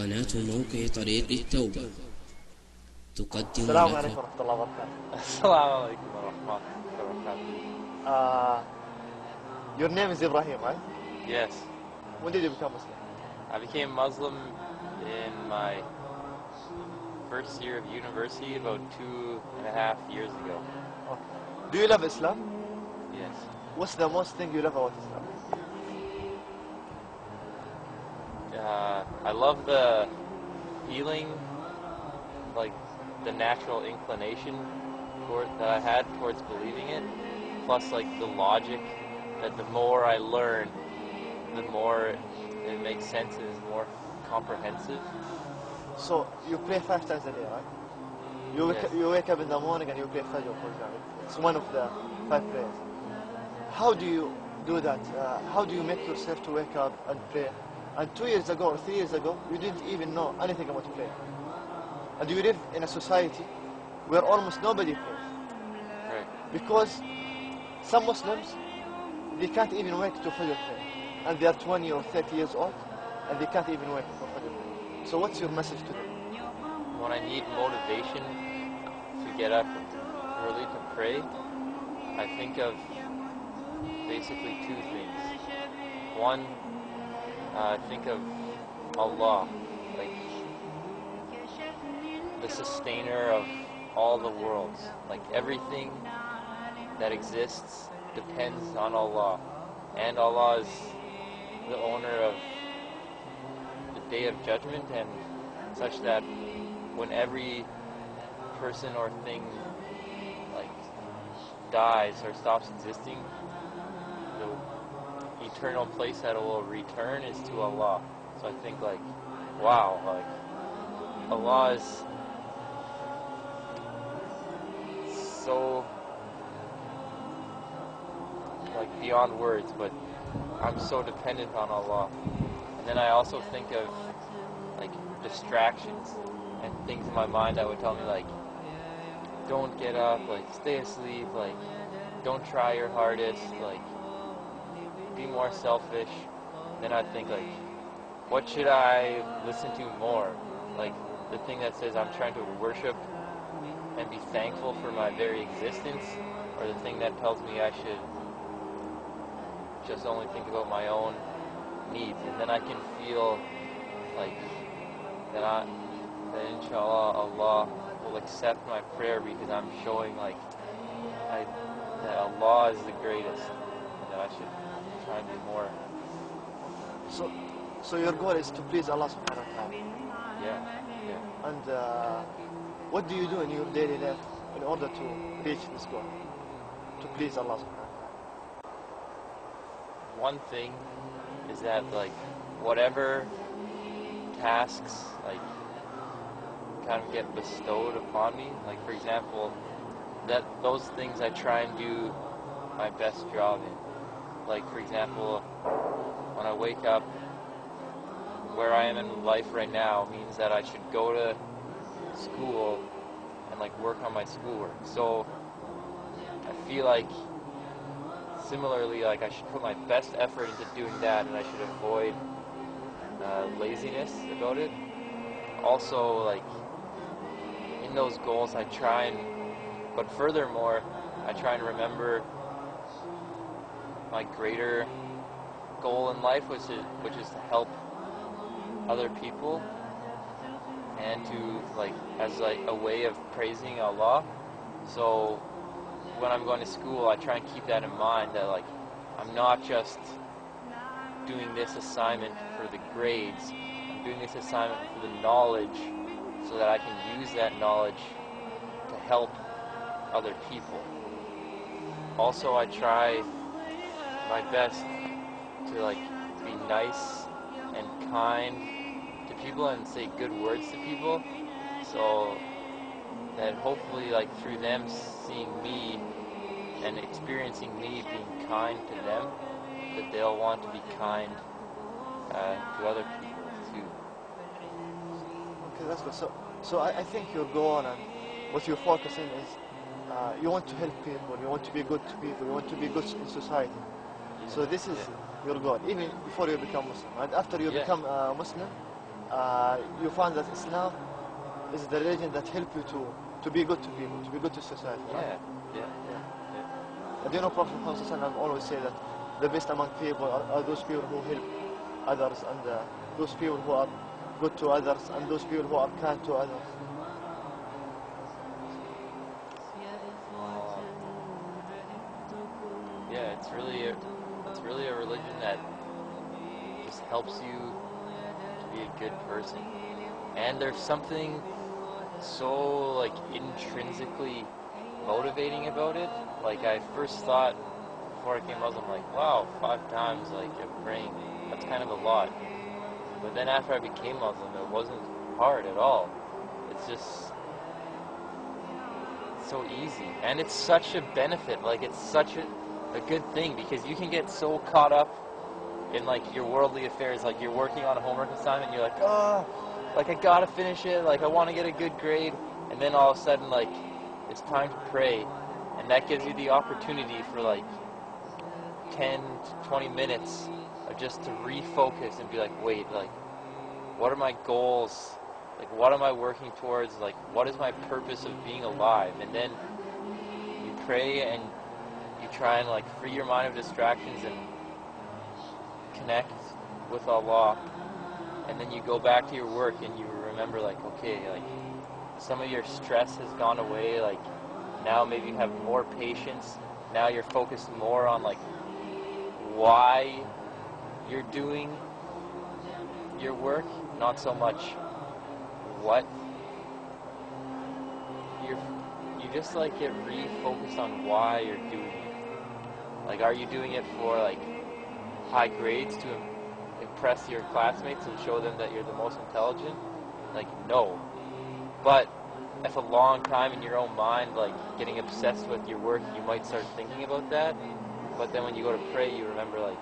قناة موقع طريق التوبة تقدم السلام لك. عليكم ورحمة الله وبركاته. السلام عليكم ورحمة الله وبركاته. Your name is Ibrahim, right? Yes, When did you become Muslim? I became Muslim in my first year of university about 2.5 years ago. Okay. Do you love Islam? Yes. What's the most thing you love about Islam? I love the feeling, like the natural inclination that I had towards believing it, plus like the logic that the more I learn, the more it makes sense and is more comprehensive. So you pray 5 times a day, right? Yes. You wake up in the morning and you pray Fajr, for example. It's one of the 5 prayers. How do you do that? How do you make yourself to wake up and pray? And 2 years ago or 3 years ago, you didn't even know anything about prayer. And you live in a society where almost nobody prays. Right. Because some Muslims, they can't even wake to Fajr prayer. And they are 20 or 30 years old, and they can't even wake for Fajr prayer. So what's your message to them? When I need motivation to get up early to pray, I think of basically 2 things. One, I think of Allah, like the sustainer of all the worlds. Like everything that exists depends on Allah. And Allah is the owner of the Day of Judgment, and such that when every person or thing like dies or stops existing, the eternal place that it will return is to Allah. So I think like, wow, like Allah is so like beyond words, but I'm so dependent on Allah. And then I also think of like distractions and things in my mind that would tell me like, don't get up, like stay asleep, like don't try your hardest, like be more selfish. Then I think like, what should I listen to more? Like the thing that says I'm trying to worship and be thankful for my very existence, or the thing that tells me I should just only think about my own needs. And then I can feel like that inshallah Allah will accept my prayer, because I'm showing like that Allah is the greatest, and that I should try and be more. So your goal is to please Allah subhanahu wa ta'ala. Yeah. And what do you do in your daily life in order to reach this goal? To please Allah subhanahu wa ta'ala. One thing is that like whatever tasks like kind of get bestowed upon me, like for example, that those things I try and do my best job in. Like for example, when I wake up, where I am in life right now means that I should go to school and like work on my schoolwork. So I feel like similarly, like I should put my best effort into doing that, and I should avoid laziness about it. Also, like in those goals, I try and, but furthermore, I try and remember my greater goal in life, which is to help other people, and to like as like a way of praising Allah. So when I'm going to school, I try and keep that in mind, that like I'm not just doing this assignment for the grades, I'm doing this assignment for the knowledge, so that I can use that knowledge to help other people. Also, I try my best to like be nice and kind to people and say good words to people, so that hopefully like through them seeing me and experiencing me being kind to them, that they'll want to be kind to other people too. Okay, that's good. So I think your goal and what you're focusing is you want to help people, you want to be good to people, you want to be good in society. So this is your goal, even before you become Muslim. And after you become Muslim, you find that Islam is the religion that helps you to be good to people, to be good to society. Right? Yeah. And you know, Prophet Muhammad ﷺ always say that the best among people are those people who help others, and those people who are good to others, and those people who are kind to others. Yeah, it's really a religion that just helps you to be a good person. And there's something so like intrinsically motivating about it. Like I first thought before I became Muslim, like, wow, 5 times like I'm praying, that's kind of a lot. But then after I became Muslim, it wasn't hard at all. It's just so easy, and it's such a benefit. Like it's such a good thing, because you can get so caught up in like your worldly affairs. Like you're working on a homework assignment, and you're like, oh, like I gotta finish it, like I want to get a good grade, and then all of a sudden like it's time to pray, and that gives you the opportunity for like 10 to 20 minutes of just to refocus and be like, wait, like what are my goals? Like what am I working towards? Like what is my purpose of being alive? And then you pray and you try and like free your mind of distractions and connect with Allah, and then you go back to your work and you remember like, okay, like some of your stress has gone away, like now maybe you have more patience, now you're focused more on like why you're doing your work, not so much what you just like get refocused on why you're doing it. Like, are you doing it for like high grades to impress your classmates and show them that you're the most intelligent? Like, no. But if a long time in your own mind, like getting obsessed with your work, you might start thinking about that. But then when you go to pray, you remember like,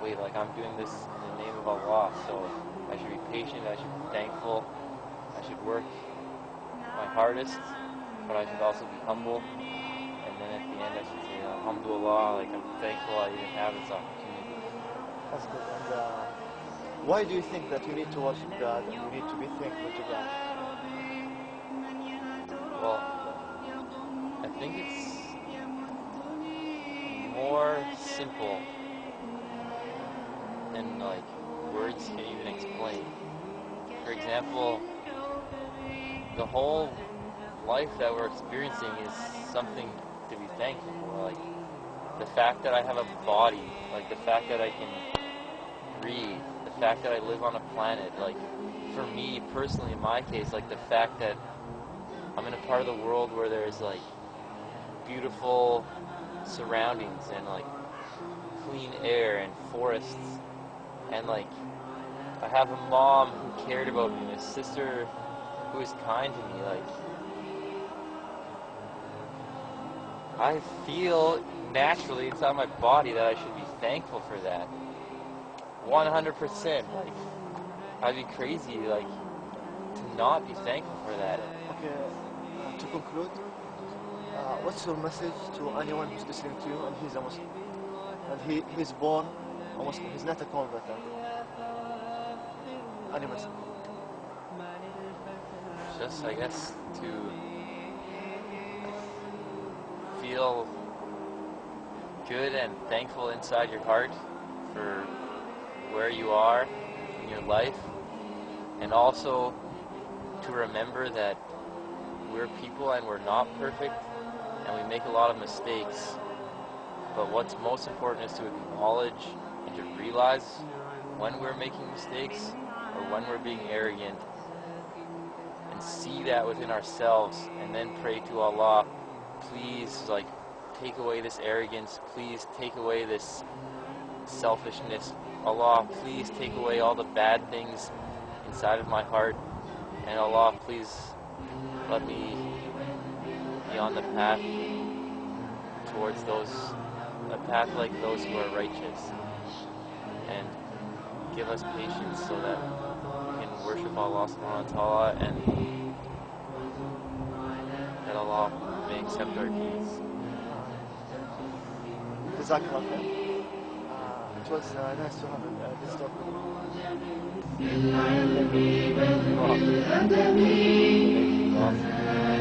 wait, like I'm doing this in the name of Allah, so I should be patient, I should be thankful, I should work my hardest, but I should also be humble. And then at the end I should say, Alhamdulillah, like I'm thankful I even have this opportunity. That's good. And why do you think that you need to worship God and you need to be thankful to God? Well, I think it's more simple than like words can even explain. For example, the whole life that we're experiencing is something to be thankful for. Like the fact that I have a body, like the fact that I can breathe, the fact that I live on a planet. Like for me personally, in my case, like the fact that I'm in a part of the world where there's like beautiful surroundings and like clean air and forests, and like I have a mom who cared about me and a sister who is kind to me. Like I feel naturally inside my body that I should be thankful for that. 100%. Like I'd be crazy like to not be thankful for that. Okay, to conclude, what's your message to anyone who's listening to you and he's a Muslim? And he's born a Muslim, he's not a convert. Any message? Just, I guess, to feel good and thankful inside your heart for where you are in your life, and also to remember that we're people and we're not perfect and we make a lot of mistakes, but what's most important is to acknowledge and to realize when we're making mistakes or when we're being arrogant, and see that within ourselves, and then pray to Allah, please like take away this arrogance, please take away this selfishness. Allah, please take away all the bad things inside of my heart, and Allah, please let me be on the path towards a path like those who are righteous, and give us patience so that we can worship Allah subhanahu wa ta'ala and that Allah may accept our deeds. Jazakallah khair. it was nice to have this talk. Well,